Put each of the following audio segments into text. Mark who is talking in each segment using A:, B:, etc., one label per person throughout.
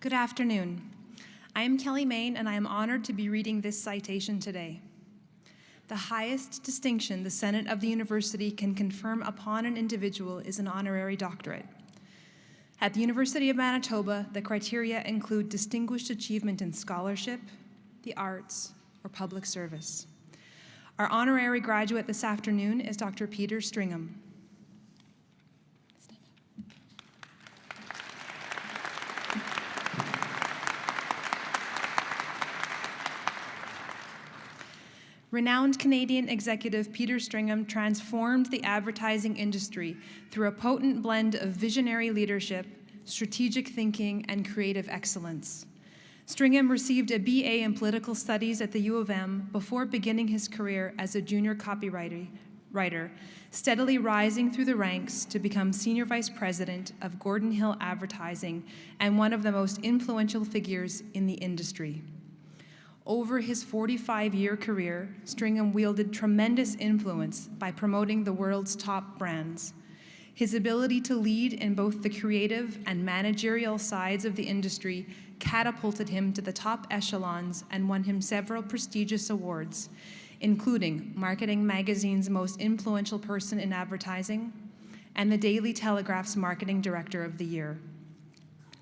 A: Good afternoon. I am Kelly Main, and I am honored to be reading this citation today. The highest distinction the Senate of the University can confirm upon an individual is an honorary doctorate. At the University of Manitoba, the criteria include distinguished achievement in scholarship, the arts, or public service. Our honorary graduate this afternoon is Dr. Peter Stringham. Renowned Canadian executive Peter Stringham transformed the advertising industry through a potent blend of visionary leadership, strategic thinking, and creative excellence. Stringham received a BA in political studies at the U of M before beginning his career as a junior copywriter, steadily rising through the ranks to become senior vice president of Gordon Hill Advertising and one of the most influential figures in the industry. Over his 45-year career, Stringham wielded tremendous influence by promoting the world's top brands. His ability to lead in both the creative and managerial sides of the industry catapulted him to the top echelons and won him several prestigious awards, including Marketing Magazine's Most Influential Person in Advertising and the Daily Telegraph's Marketing Director of the Year.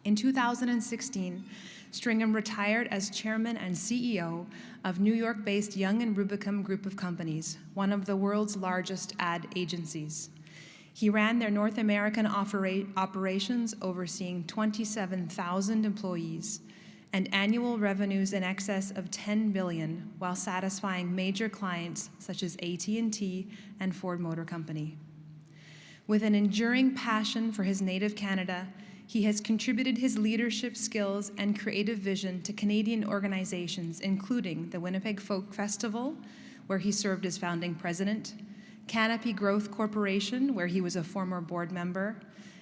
A: In 2016, Stringham retired as chairman and CEO of New York-based Young & Rubicam Group of Companies, one of the world's largest ad agencies. He ran their North American operations, overseeing 27,000 employees and annual revenues in excess of $10 billion, while satisfying major clients such as AT&T and Ford Motor Company. With an enduring passion for his native Canada, he has contributed his leadership skills and creative vision to Canadian organizations, including the Winnipeg Folk Festival, where he served as founding president, Canopy Growth Corporation, where he was a former board member,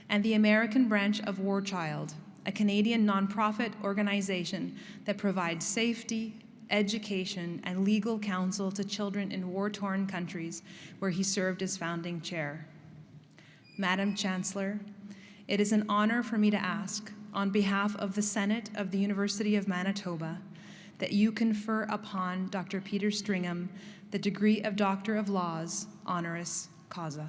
A: and the American branch of War Child, a Canadian nonprofit organization that provides safety, education, and legal counsel to children in war-torn countries, where he served as founding chair. Madam Chancellor, it is an honor for me to ask, on behalf of the Senate of the University of Manitoba, that you confer upon Dr. Peter Stringham the degree of Doctor of Laws, honoris causa.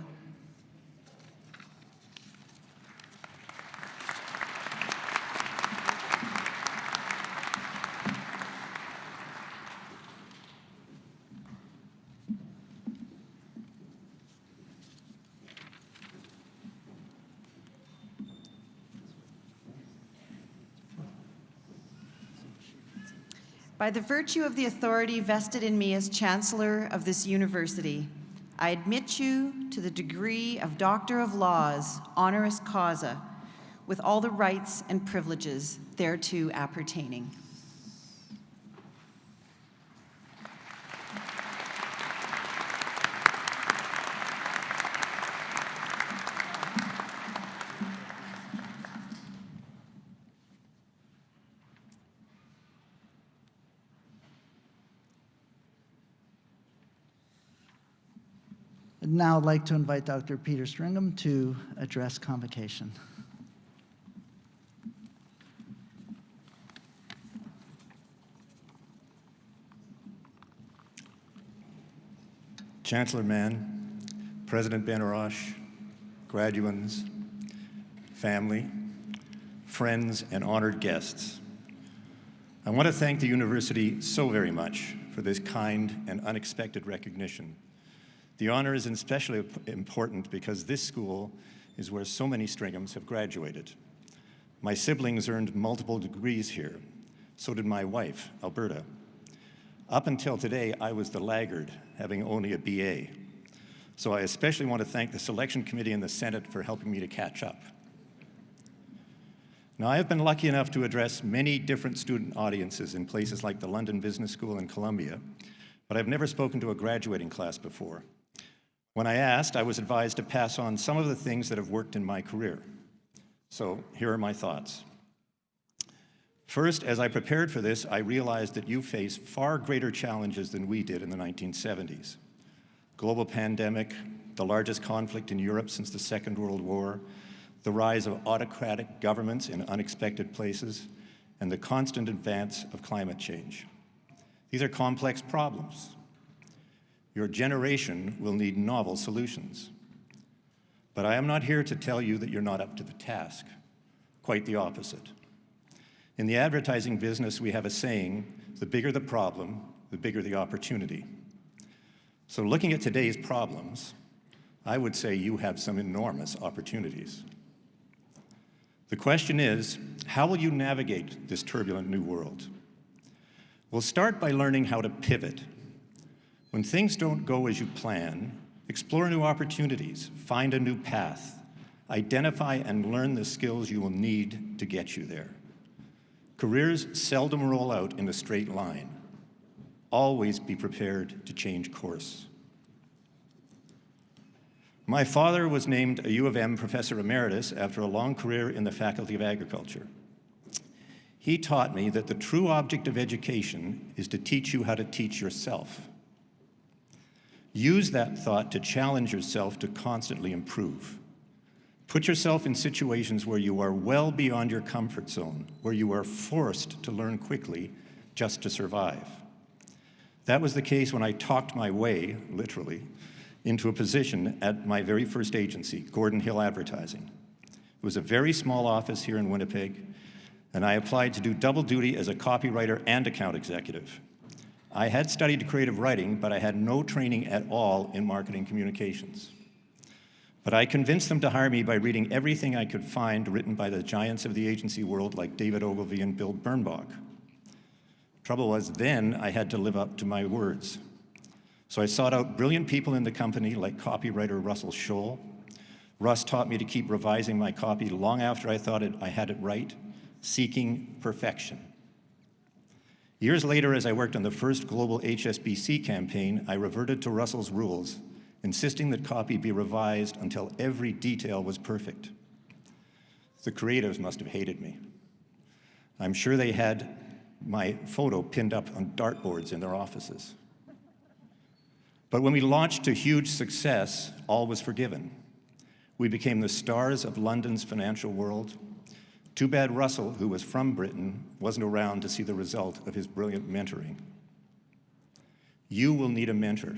B: By the virtue of the authority vested in me as Chancellor of this university, I admit you to the degree of Doctor of Laws, honoris causa, with all the rights and privileges thereto appertaining.
C: I'd now like to invite Dr. Peter Stringham to address Convocation.
D: Chancellor Mann, President Ben-Arash, graduands, family, friends, and honored guests. I want to thank the university so very much for this kind and unexpected recognition. The honor is especially important because this school is where so many Stringhams have graduated. My siblings earned multiple degrees here. So did my wife, Alberta. Up until today, I was the laggard, having only a BA. So I especially want to thank the selection committee and the Senate for helping me to catch up. Now, I have been lucky enough to address many different student audiences in places like the London Business School and Columbia, but I've never spoken to a graduating class before. When I asked, I was advised to pass on some of the things that have worked in my career. So here are my thoughts. First, as I prepared for this, I realized that you face far greater challenges than we did in the 1970s. Global pandemic, the largest conflict in Europe since the Second World War, the rise of autocratic governments in unexpected places, and the constant advance of climate change. These are complex problems. Your generation will need novel solutions. But I am not here to tell you that you're not up to the task. Quite the opposite. In the advertising business, we have a saying, the bigger the problem, the bigger the opportunity. So looking at today's problems, I would say you have some enormous opportunities. The question is, how will you navigate this turbulent new world? We'll start by learning how to pivot. When things don't go as you plan, explore new opportunities, find a new path, identify and learn the skills you will need to get you there. Careers seldom roll out in a straight line. Always be prepared to change course. My father was named a U of M Professor Emeritus after a long career in the Faculty of Agriculture. He taught me that the true object of education is to teach you how to teach yourself. Use that thought to challenge yourself to constantly improve. Put yourself in situations where you are well beyond your comfort zone, where you are forced to learn quickly just to survive. That was the case when I talked my way, literally, into a position at my very first agency, Gordon Hill Advertising. It was a very small office here in Winnipeg, and I applied to do double duty as a copywriter and account executive. I had studied creative writing, but I had no training at all in marketing communications. But I convinced them to hire me by reading everything I could find written by the giants of the agency world like David Ogilvy and Bill Bernbach. Trouble was, then I had to live up to my words. So I sought out brilliant people in the company like copywriter Russell Scholl. Russ taught me to keep revising my copy long after I thought I had it right, seeking perfection. Years later, as I worked on the first global HSBC campaign, I reverted to Russell's rules, insisting that copy be revised until every detail was perfect. The creatives must have hated me. I'm sure they had my photo pinned up on dartboards in their offices. But when we launched to huge success, all was forgiven. We became the stars of London's financial world. Too bad Russell, who was from Britain, wasn't around to see the result of his brilliant mentoring. You will need a mentor.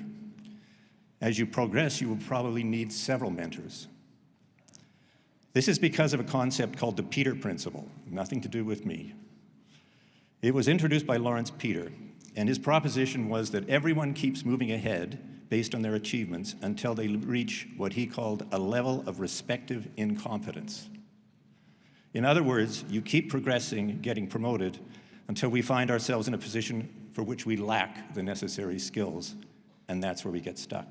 D: As you progress, you will probably need several mentors. This is because of a concept called the Peter Principle, nothing to do with me. It was introduced by Lawrence Peter, and his proposition was that everyone keeps moving ahead based on their achievements until they reach what he called a level of respective incompetence. In other words, you keep progressing, getting promoted, until we find ourselves in a position for which we lack the necessary skills, and that's where we get stuck.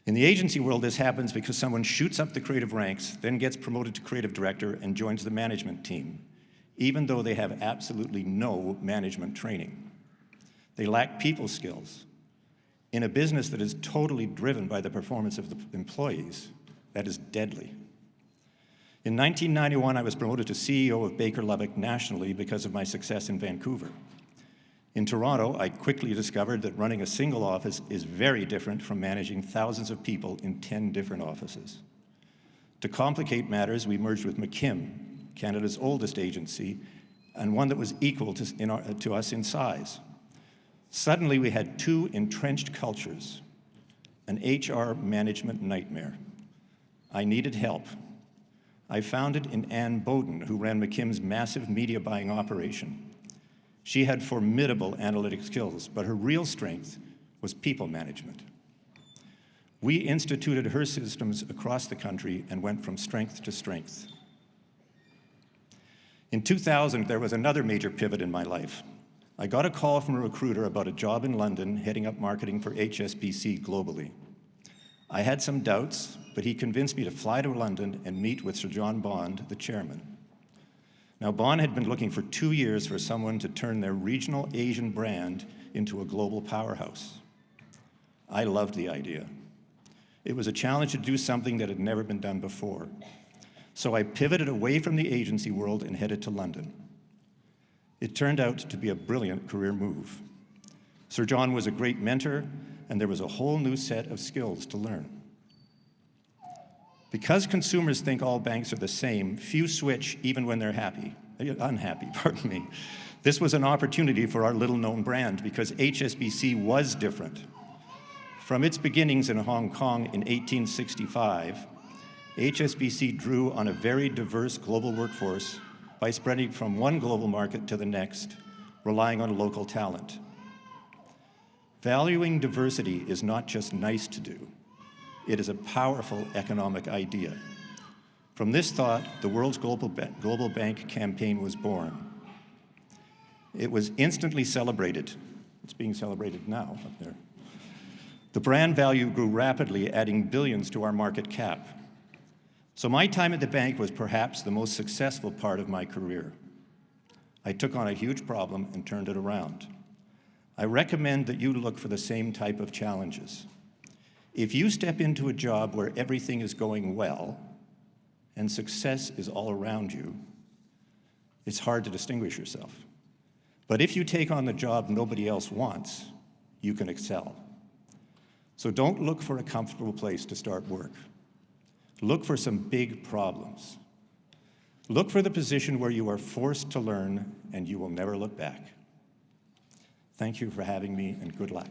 D: In the agency world, this happens because someone shoots up the creative ranks, then gets promoted to creative director and joins the management team, even though they have absolutely no management training. They lack people skills. In a business that is totally driven by the performance of the employees, that is deadly. In 1991, I was promoted to CEO of Baker Lovick nationally because of my success in Vancouver. In Toronto, I quickly discovered that running a single office is very different from managing thousands of people in 10 different offices. To complicate matters, we merged with McKim, Canada's oldest agency, and one that was equal to us in size. Suddenly, we had two entrenched cultures, an HR management nightmare. I needed help. I found it in Ann Bowden, who ran McKim's massive media buying operation. She had formidable analytic skills, but her real strength was people management. We instituted her systems across the country and went from strength to strength. In 2000, there was another major pivot in my life. I got a call from a recruiter about a job in London heading up marketing for HSBC globally. I had some doubts, but he convinced me to fly to London and meet with Sir John Bond, the chairman. Now, Bond had been looking for 2 years for someone to turn their regional Asian brand into a global powerhouse. I loved the idea. It was a challenge to do something that had never been done before. So I pivoted away from the agency world and headed to London. It turned out to be a brilliant career move. Sir John was a great mentor, and there was a whole new set of skills to learn. Because consumers think all banks are the same, few switch even when they're happy, unhappy, pardon me. This was an opportunity for our little-known brand because HSBC was different. From its beginnings in Hong Kong in 1865, HSBC drew on a very diverse global workforce by spreading from one global market to the next, relying on local talent. Valuing diversity is not just nice to do. It is a powerful economic idea. From this thought, the World's Global Bank campaign was born. It was instantly celebrated. It's being celebrated now up there. The brand value grew rapidly, adding billions to our market cap. So my time at the bank was perhaps the most successful part of my career. I took on a huge problem and turned it around. I recommend that you look for the same type of challenges. If you step into a job where everything is going well and success is all around you, it's hard to distinguish yourself. But if you take on the job nobody else wants, you can excel. So don't look for a comfortable place to start work. Look for some big problems. Look for the position where you are forced to learn and you will never look back. Thank you for having me, and good luck.